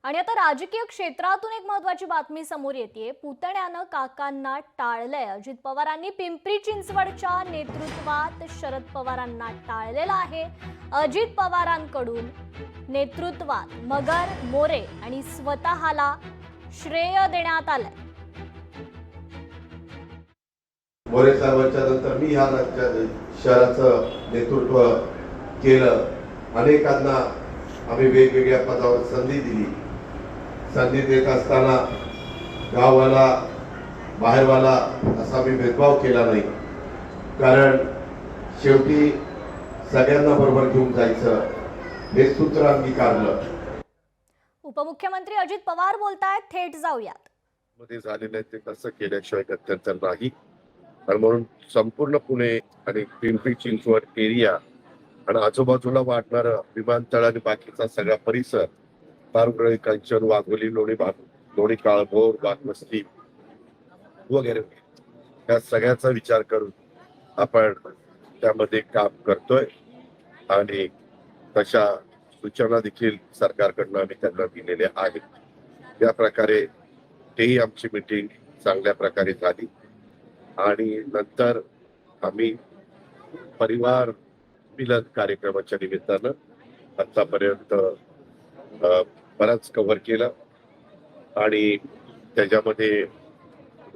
आणि आता राजकीय क्षेत्रातून एक महत्त्वाची बातमी समोर येते। पुतण्यानं काकांना टाळलंय। अजित पवारांनी पिंपरी चिंचवडच्या नेतृत्वात शरद पवारांना टाळलेलं आहे। अजित पवारांकडून नेतृत्वात मगर, मोरे आणि स्वतःला श्रेय देण्यात आलंय। मोरे साहेबांच्या नंतर मी ह्या राज्यात शहराचं नेतृत्व केलं। अनेकांना आम्ही वेगवेगळ्या पदावर संधी दिली। संधी देत असताना गाववाला बाहेरवाला असा मी भेदभाव केला नाही, कारण शेवटी सगळ्यांना बरोबर घेऊन जायचं हे सूत्र अंगीकारलं। उपमुख्यमंत्री अजित पवार बोलतायत, थेट जाऊयात। मध्ये झालेलं ते कसं केल्याशिवाय गत्यंतर नाही, आणि म्हणून संपूर्ण पुणे आणि पिंपरी चिंचवड एरिया आणि आजूबाजूला वाढणारं विमानतळ आणि बाकीचा सगळा परिसर, पारगळी, कंचन, वाघोली, लोणी काळभोर, बागमस्ती वगैरे या सगळ्याचा विचार करून आपण त्यामध्ये काम करतोय आणि तशा सूचना देखील सरकारकडून आम्ही त्यांना दिलेल्या आहेत। या प्रकारे तेही आमची मीटिंग चांगल्या प्रकारे झाली आणि नंतर आम्ही परिवार मिलन कार्यक्रमाच्या निमित्तानं आतापर्यंत बराच कव्हर केलं आणि त्याच्यामध्ये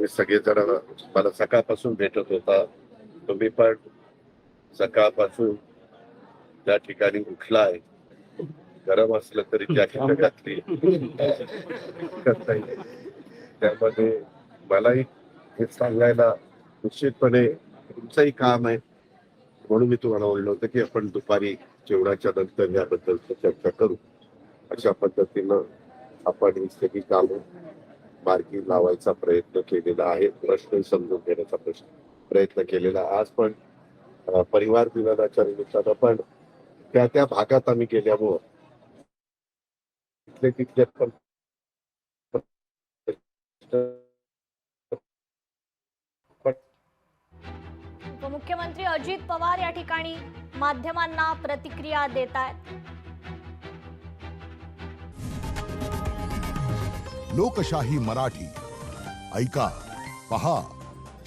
सगळेजण मला सकाळपासून भेटत होता। तुम्ही पण सकाळपासून त्या ठिकाणी उठलाय, गरम असलं तरी जॅकेट घातली, त्यामध्ये मलाही हे सांगायला निश्चितपणे तुमचंही काम आहे, म्हणून मी तुम्हाला बोललो होतं की आपण दुपारी जेवणाच्या नंतर याबद्दल चर्चा करू। अशा पद्धतीनं आपण ही सगळी कामं मार्गी लावायचा प्रयत्न केलेला आहे, प्रश्न समजून घेण्याचा प्रयत्न केलेला। आज पण परिवार मिलनाच्या निमित्तानं पण त्या भागात आम्ही गेल्यामुळं तिथले पण उपमुख्यमंत्री अजित पवार या ठिकाणी माध्यमांना प्रतिक्रिया देत आहेत। लोकशाही मराठी ऐका, पहा,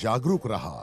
जागरूक रहा।